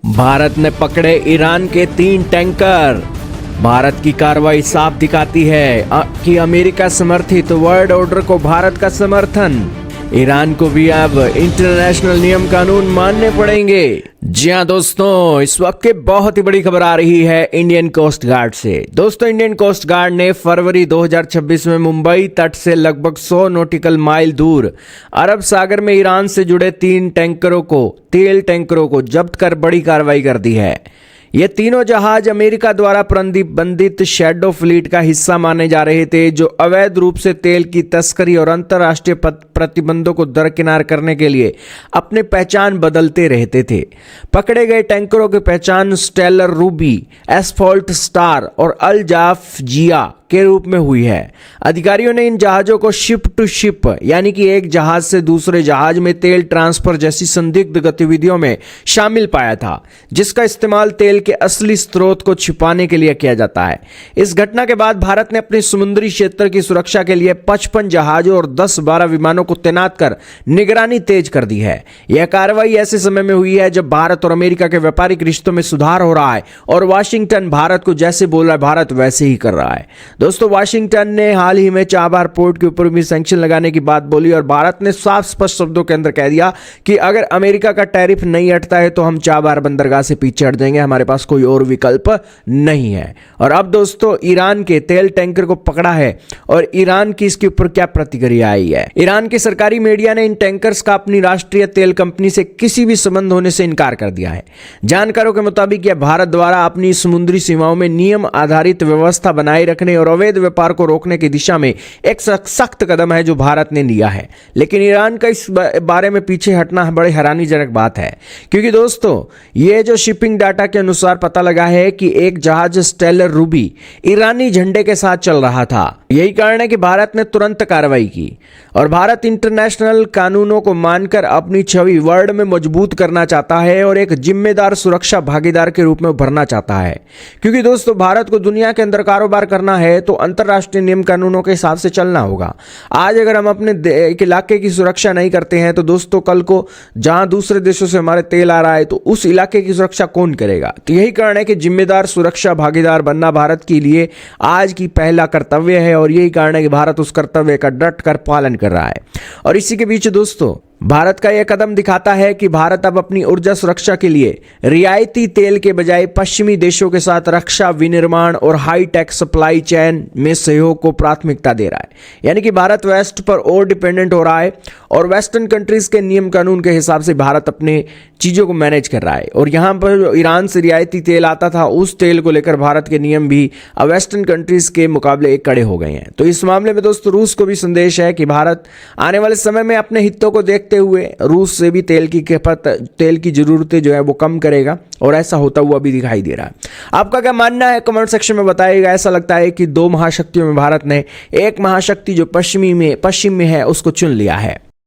भारत ने पकड़े ईरान के 3 टैंकर। भारत की कार्रवाई साफ दिखाती है कि अमेरिका समर्थित वर्ल्ड ऑर्डर को भारत का समर्थन। ईरान को भी अब इंटरनेशनल नियम कानून मानने पड़ेंगे। जी हाँ दोस्तों, इस वक्त की बहुत ही बड़ी खबर आ रही है इंडियन कोस्ट गार्ड से। दोस्तों, इंडियन कोस्ट गार्ड ने फरवरी 2026 में मुंबई तट से लगभग 100 नॉटिकल माइल दूर अरब सागर में ईरान से जुड़े 3 तेल टैंकरों को जब्त कर बड़ी कार्रवाई कर दी है। ये तीनों जहाज अमेरिका द्वारा प्रतिबंधित शैडो फ्लीट का हिस्सा माने जा रहे थे, जो अवैध रूप से तेल की तस्करी और अंतर्राष्ट्रीय प्रतिबंधों को दरकिनार करने के लिए अपनी पहचान बदलते रहते थे। पकड़े गए टैंकरों की पहचान स्टेलर रूबी, एस्फॉल्ट स्टार और अल जाफजिया के रूप में हुई है। अधिकारियों ने इन जहाजों को शिप टू शिप यानी कि एक जहाज से दूसरे जहाज में तेल ट्रांसफर जैसी संदिग्ध गतिविधियों में शामिल पाया था, जिसका इस्तेमाल तेल के असली स्रोत को छिपाने के लिए किया जाता है। इस घटना के बाद भारत ने अपने समुद्री क्षेत्र की सुरक्षा के लिए 55 जहाजों और 10-12 विमानों को तैनात कर निगरानी तेज कर दी है। यह कार्रवाई ऐसे समय में हुई है जब भारत और अमेरिका के व्यापारिक रिश्तों में सुधार हो रहा है और वाशिंगटन भारत को जैसे बोला भारत वैसे ही कर रहा है। दोस्तों, वाशिंगटन ने हाल ही में चाबहार पोर्ट के ऊपर भी सैंक्शन लगाने की बात बोली और भारत ने साफ स्पष्ट शब्दों के अंदर कह दिया कि अगर अमेरिका का टैरिफ नहीं हटता है तो हम चाबहार बंदरगाह से पीछे हट जाएंगे, हमारे पास कोई और विकल्प नहीं है। और अब दोस्तों, ईरान के तेल टैंकर को पकड़ा है और ईरान की इसके ऊपर क्या प्रतिक्रिया आई है। ईरान के सरकारी मीडिया ने इन टैंकर्स का अपनी राष्ट्रीय तेल कंपनी से किसी भी संबंध होने से इनकार कर दिया है। जानकारों के मुताबिक यह भारत द्वारा अपनी समुद्री सीमाओं में नियम आधारित व्यवस्था बनाए रखने और अवैध व्यापार को रोकने की दिशा में एक सख्त कदम है जो भारत ने लिया है। लेकिन ईरान का इस बारे में पीछे हटना बड़ी हैरानीजनक बात है, क्योंकि दोस्तों ये जो शिपिंग डाटा के अनुसार पता लगा है कि एक जहाज स्टेलर रूबी ईरानी झंडे के साथ चल रहा था। यही कारण है कि भारत ने तुरंत कार्रवाई की और भारत इंटरनेशनल कानूनों को मानकर अपनी छवि वर्ल्ड में मजबूत करना चाहता है और एक जिम्मेदार सुरक्षा भागीदार के रूप में उभरना चाहता है। क्योंकि दोस्तों, भारत को दुनिया के अंदर कारोबार करना है तो अंतर्राष्ट्रीय नियम कानूनों के हिसाब से चलना होगा। आज अगर हम अपने इलाके की सुरक्षा नहीं करते हैं तो दोस्तों, कल को जहां दूसरे देशों से हमारे तेल आ रहा है तो उस इलाके की सुरक्षा कौन करेगा। तो यही कारण है कि जिम्मेदार सुरक्षा भागीदार बनना भारत के लिए आज की पहला कर्तव्य है और यही कारण है कि भारत उस कर्तव्य का डट कर पालन कर रहा है। और इसी के बीच दोस्तों, भारत का यह कदम दिखाता है कि भारत अब अपनी ऊर्जा सुरक्षा के लिए रियायती तेल के बजाय पश्चिमी देशों के साथ रक्षा विनिर्माण और हाई टेक सप्लाई चेन में सहयोग को प्राथमिकता दे रहा है। यानी कि भारत वेस्ट पर और डिपेंडेंट हो रहा है और वेस्टर्न कंट्रीज के नियम कानून के हिसाब से भारत अपने चीज़ों को मैनेज कर रहा है। और यहाँ पर ईरान से रियायती तेल आता था, उस तेल को लेकर भारत के नियम भी वेस्टर्न कंट्रीज के मुकाबले एक कड़े हो गए हैं। तो इस मामले में दोस्तों, रूस को भी संदेश है कि भारत आने वाले समय में अपने हितों को देखते हुए रूस से भी तेल की जरूरतें जो है वो कम करेगा और ऐसा होता हुआ भी दिखाई दे रहा है। आपका क्या मानना है कमेंट सेक्शन में बताइएगा। ऐसा लगता है कि 2 महाशक्तियों में भारत ने एक महाशक्ति जो पश्चिम में है उसको चुन लिया है।